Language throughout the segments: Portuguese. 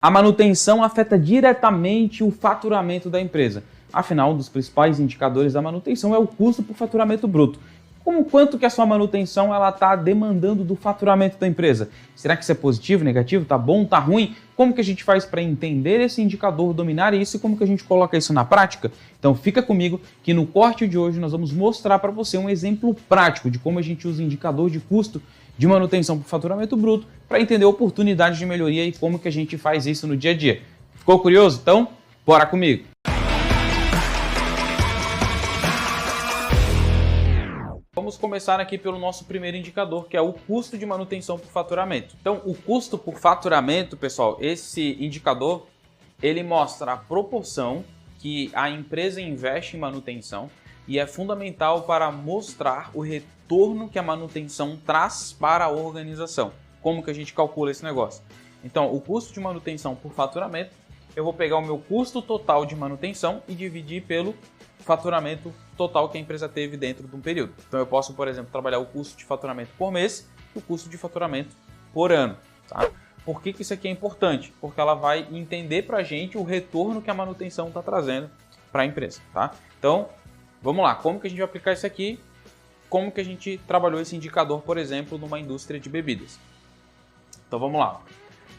A manutenção afeta diretamente o faturamento da empresa. Afinal, um dos principais indicadores da manutenção é o custo por faturamento bruto. Quanto que a sua manutenção está demandando do faturamento da empresa? Será que isso é positivo, negativo, tá bom, tá ruim? Como que a gente faz para entender esse indicador, dominar isso e como que a gente coloca isso na prática? Então fica comigo que no corte de hoje nós vamos mostrar para você um exemplo prático de como a gente usa indicador de custo de manutenção por faturamento bruto para entender oportunidades de melhoria e como que a gente faz isso no dia a dia. Ficou curioso? Então, bora comigo! Vamos começar aqui pelo nosso primeiro indicador, que é o custo de manutenção por faturamento. Então, o custo por faturamento, pessoal, esse indicador, ele mostra a proporção que a empresa investe em manutenção e é fundamental para mostrar o retorno que a manutenção traz para a organização. Como que a gente calcula esse negócio? Então, o custo de manutenção por faturamento, eu vou pegar o meu custo total de manutenção e dividir pelo faturamento total que a empresa teve dentro de um período. Então eu posso, por exemplo, trabalhar o custo de faturamento por mês e o custo de faturamento por ano. Tá? Por que isso aqui é importante? Porque ela vai entender para a gente o retorno que a manutenção está trazendo para a empresa. Tá? Então, vamos lá. Como que a gente vai aplicar isso aqui? Como que a gente trabalhou esse indicador, por exemplo, numa indústria de bebidas? Então vamos lá.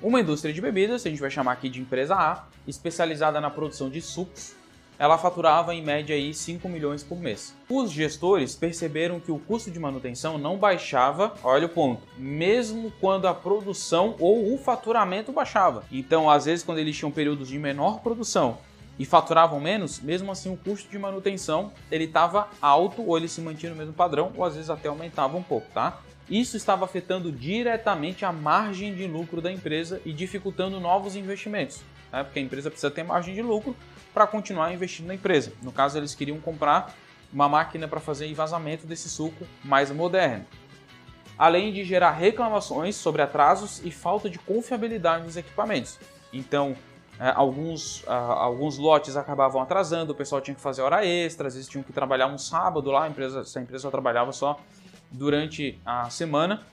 Uma indústria de bebidas, a gente vai chamar aqui de empresa A, especializada na produção de sucos, ela faturava em média aí 5 milhões por mês. Os gestores perceberam que o custo de manutenção não baixava, olha o ponto, mesmo quando a produção ou o faturamento baixava. Então, às vezes, quando eles tinham períodos de menor produção e faturavam menos, mesmo assim o custo de manutenção ele estava alto ou ele se mantinha no mesmo padrão ou às vezes até aumentava um pouco, tá? Isso estava afetando diretamente a margem de lucro da empresa e dificultando novos investimentos, né? Porque a empresa precisa ter margem de lucro para continuar investindo na empresa. No caso, eles queriam comprar uma máquina para fazer envasamento desse suco mais moderno. Além de gerar reclamações sobre atrasos e falta de confiabilidade dos equipamentos. Então, alguns lotes acabavam atrasando, o pessoal tinha que fazer hora extra, às vezes tinham que trabalhar um sábado lá, se a empresa só trabalhava só durante a semana.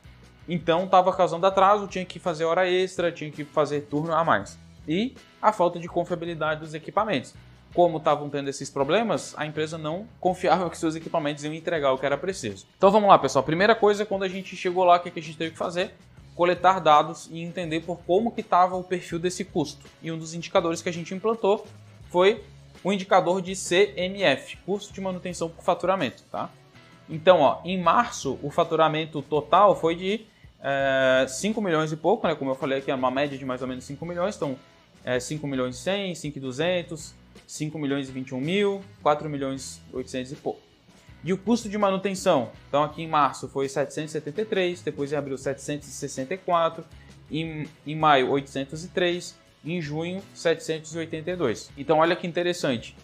Então, estava causando atraso, tinha que fazer hora extra, tinha que fazer turno a mais. E a falta de confiabilidade dos equipamentos. Como estavam tendo esses problemas, a empresa não confiava que seus equipamentos iam entregar o que era preciso. Então vamos lá, pessoal. Primeira coisa, quando a gente chegou lá, o que a gente teve que fazer? Coletar dados e entender por como que estava o perfil desse custo. E um dos indicadores que a gente implantou foi o indicador de CMF, custo de manutenção por faturamento. Tá? Então, em março, o faturamento total foi de 5 milhões e pouco, né? Como eu falei aqui, é uma média de mais ou menos 5 milhões. Então, 5 milhões e 100, 5 e 200, 5 milhões e 21 mil, 4 milhões e 800 e pouco. E o custo de manutenção? Então, aqui em março foi 773, depois em abril 764, em maio 803, em junho 782. Então, olha que interessante.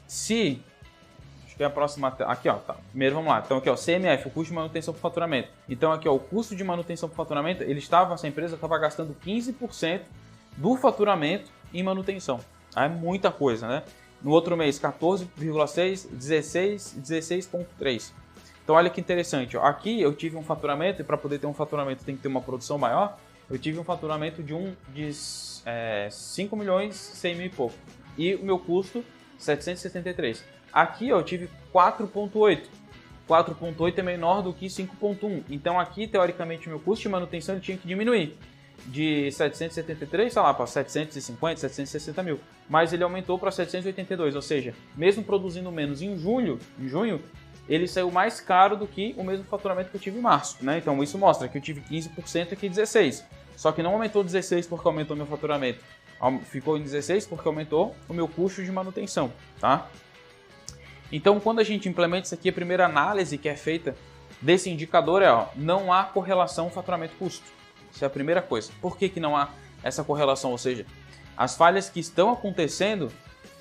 Que é a próxima, aqui ó, tá. Primeiro vamos lá. Então aqui ó, CMF, o custo de manutenção por faturamento. Então aqui ó, o custo de manutenção por faturamento, essa empresa estava gastando 15% do faturamento em manutenção. É muita coisa, né? No outro mês 14,6, 16, 16,3. Então olha que interessante, ó. Aqui eu tive um faturamento e para poder ter um faturamento tem que ter uma produção maior. Eu tive um faturamento de 5 milhões, 100 mil e pouco. E o meu custo 773. Aqui eu tive 4,8. 4,8 é menor do que 5,1. Então aqui, teoricamente, o meu custo de manutenção ele tinha que diminuir. De 773, sei lá, para 750, 760 mil. Mas ele aumentou para 782. Ou seja, mesmo produzindo menos em junho, ele saiu mais caro do que o mesmo faturamento que eu tive em março. Né? Então isso mostra que eu tive 15% aqui 16%. Só que não aumentou 16% porque aumentou meu faturamento. Ficou em 16% porque aumentou o meu custo de manutenção. Tá? Então, quando a gente implementa isso aqui, a primeira análise que é feita desse indicador é, não há correlação faturamento-custo. Isso é a primeira coisa. Por que não há essa correlação? Ou seja, as falhas que estão acontecendo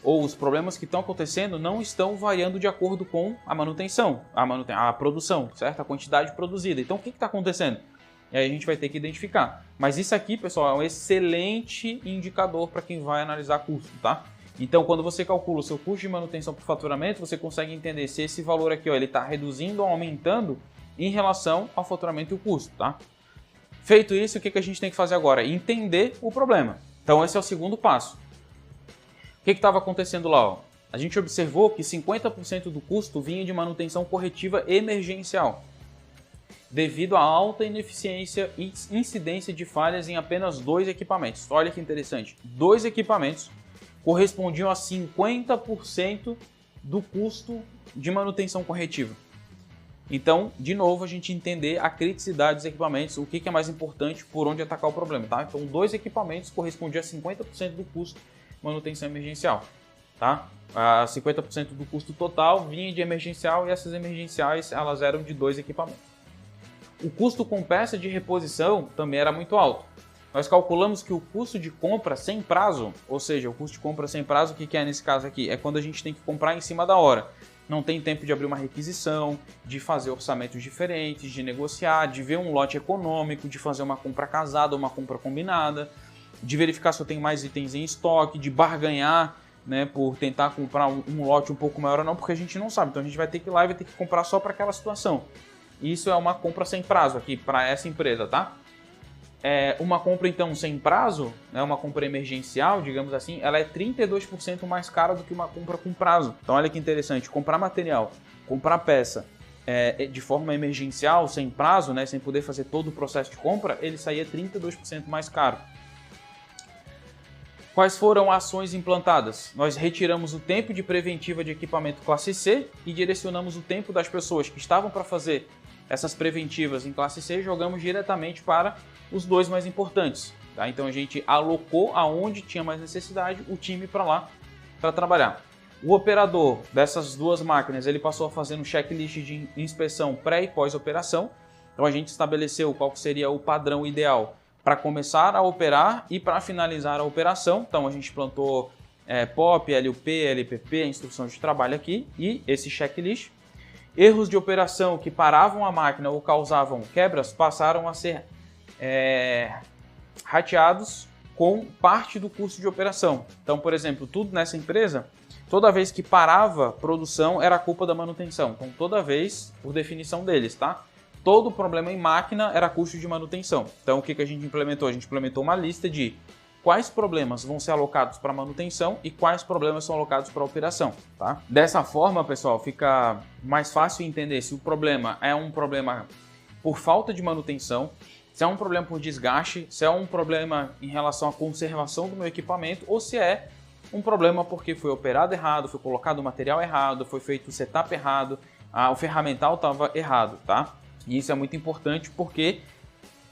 ou os problemas que estão acontecendo não estão variando de acordo com a manutenção, a produção, certo? A quantidade produzida. Então, o que está acontecendo? E aí a gente vai ter que identificar. Mas isso aqui, pessoal, é um excelente indicador para quem vai analisar custo, tá? Então, quando você calcula o seu custo de manutenção por faturamento, você consegue entender se esse valor aqui ele está reduzindo ou aumentando em relação ao faturamento e o custo, tá? Feito isso, o que a gente tem que fazer agora? Entender o problema. Então esse é o segundo passo. O que estava acontecendo lá? Ó? A gente observou que 50% do custo vinha de manutenção corretiva emergencial, devido à alta ineficiência e incidência de falhas em apenas 2 equipamentos. Olha que interessante, 2 equipamentos correspondiam a 50% do custo de manutenção corretiva. Então, de novo, a gente entender a criticidade dos equipamentos, o que é mais importante, por onde atacar o problema, tá? Então, 2 equipamentos correspondiam a 50% do custo de manutenção emergencial, tá? 50% do custo total vinha de emergencial e essas emergenciais, elas eram de 2 equipamentos. O custo com peça de reposição também era muito alto. Nós calculamos que o custo de compra sem prazo, ou seja, o custo de compra sem prazo, o que é nesse caso aqui? É quando a gente tem que comprar em cima da hora. Não tem tempo de abrir uma requisição, de fazer orçamentos diferentes, de negociar, de ver um lote econômico, de fazer uma compra casada, uma compra combinada, de verificar se eu tenho mais itens em estoque, de barganhar, né, por tentar comprar um lote um pouco maior ou não, porque a gente não sabe. Então a gente vai ter que ir lá e vai ter que comprar só para aquela situação. Isso é uma compra sem prazo aqui para essa empresa, tá? Uma compra então sem prazo, né, uma compra emergencial, digamos assim, ela é 32% mais cara do que uma compra com prazo. Então olha que interessante, comprar material, comprar peça de forma emergencial, sem prazo, né, sem poder fazer todo o processo de compra, ele saía 32% mais caro. Quais foram as ações implantadas? Nós retiramos o tempo de preventiva de equipamento classe C e direcionamos o tempo das pessoas que estavam para fazer essas preventivas em classe C, jogamos diretamente para os 2 mais importantes. Tá? Então a gente alocou aonde tinha mais necessidade o time para lá para trabalhar. O operador dessas 2 máquinas ele passou a fazer um checklist de inspeção pré e pós-operação. Então a gente estabeleceu qual seria o padrão ideal para começar a operar e para finalizar a operação. Então a gente plantou POP, LUP, LPP, instrução de trabalho aqui e esse checklist. Erros de operação que paravam a máquina ou causavam quebras passaram a ser rateados com parte do custo de operação. Então, por exemplo, tudo nessa empresa, toda vez que parava produção era culpa da manutenção. Então, toda vez, por definição deles, tá? Todo problema em máquina era custo de manutenção. Então, o que a gente implementou? A gente implementou uma lista de quais problemas vão ser alocados para manutenção e quais problemas são alocados para operação, tá? Dessa forma, pessoal, fica mais fácil entender se o problema é um problema por falta de manutenção, se é um problema por desgaste, se é um problema em relação à conservação do meu equipamento ou se é um problema porque foi operado errado, foi colocado o material errado, foi feito o setup errado, o ferramental estava errado, tá? E isso é muito importante porque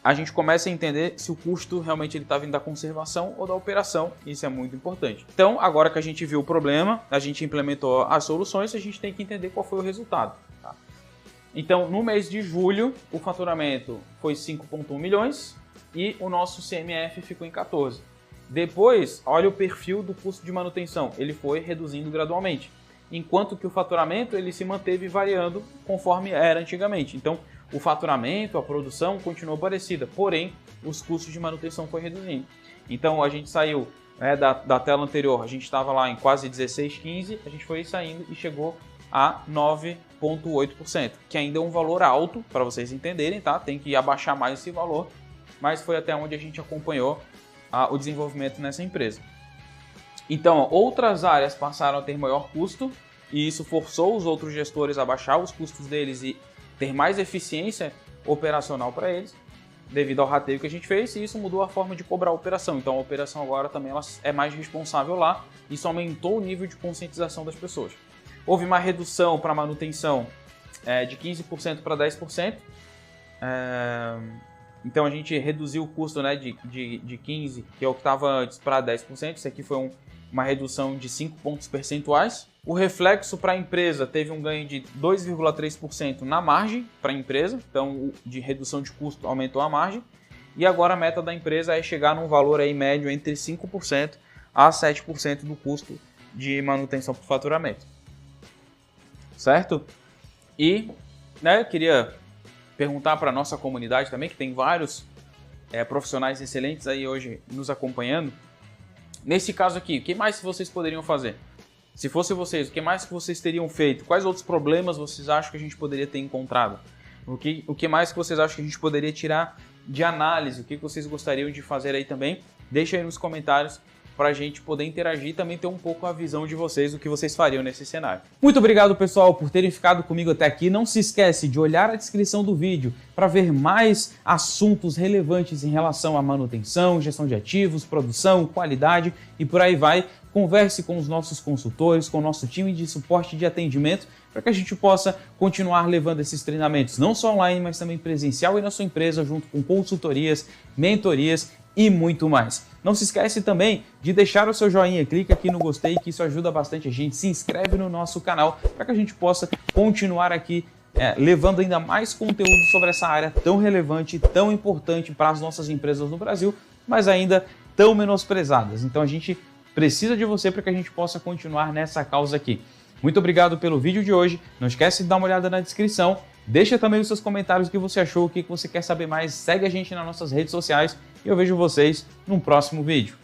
a gente começa a entender se o custo realmente está vindo da conservação ou da operação. Isso é muito importante. Então, agora que a gente viu o problema, a gente implementou as soluções, a gente tem que entender qual foi o resultado. Tá? Então, no mês de julho, o faturamento foi 5,1 milhões e o nosso CMF ficou em 14. Depois, olha o perfil do custo de manutenção. Ele foi reduzindo gradualmente, enquanto que o faturamento ele se manteve variando conforme era antigamente. Então, o faturamento, a produção continuou parecida, porém os custos de manutenção foi reduzindo. Então a gente saiu da tela anterior, a gente estava lá em quase 16, 15, a gente foi saindo e chegou a 9,8%, que ainda é um valor alto para vocês entenderem, tá? Tem que abaixar mais esse valor, mas foi até onde a gente acompanhou o desenvolvimento nessa empresa. Então, outras áreas passaram a ter maior custo e isso forçou os outros gestores a baixar os custos deles e ter mais eficiência operacional para eles, devido ao rateio que a gente fez, e isso mudou a forma de cobrar a operação. Então a operação agora também ela é mais responsável lá, isso aumentou o nível de conscientização das pessoas. Houve uma redução para manutenção de 15% para 10%, então a gente reduziu o custo, né, de 15%, que é o que estava antes, para 10%, isso aqui foi uma redução de 5 pontos percentuais. O reflexo para a empresa teve um ganho de 2,3% na margem para a empresa, então de redução de custo aumentou a margem. E agora a meta da empresa é chegar num valor aí médio entre 5% a 7% do custo de manutenção por faturamento. Certo? E queria perguntar para a nossa comunidade também, que tem vários profissionais excelentes aí hoje nos acompanhando. Nesse caso aqui, o que mais vocês poderiam fazer? Se fosse vocês, o que mais que vocês teriam feito? Quais outros problemas vocês acham que a gente poderia ter encontrado? O que mais que vocês acham que a gente poderia tirar de análise? O que vocês gostariam de fazer aí também Deixa aí nos comentários para a gente poder interagir e também ter um pouco a visão de vocês, o que vocês fariam nesse cenário. Muito obrigado, pessoal, por terem ficado comigo até aqui. Não se esquece de olhar a descrição do vídeo para ver mais assuntos relevantes em relação à manutenção, gestão de ativos, produção, qualidade e por aí vai. Converse com os nossos consultores, com o nosso time de suporte de atendimento, para que a gente possa continuar levando esses treinamentos, não só online, mas também presencial e na sua empresa, junto com consultorias, mentorias e muito mais. Não se esquece também de deixar o seu joinha, clica aqui no gostei, que isso ajuda bastante a gente, se inscreve no nosso canal para que a gente possa continuar aqui levando ainda mais conteúdo sobre essa área tão relevante, tão importante para as nossas empresas no Brasil, mas ainda tão menosprezadas. Então a gente precisa de você para que a gente possa continuar nessa causa aqui. Muito obrigado pelo vídeo de hoje, não esquece de dar uma olhada na descrição, deixa também os seus comentários o que você achou, o que você quer saber mais, segue a gente nas nossas redes sociais e eu vejo vocês num próximo vídeo.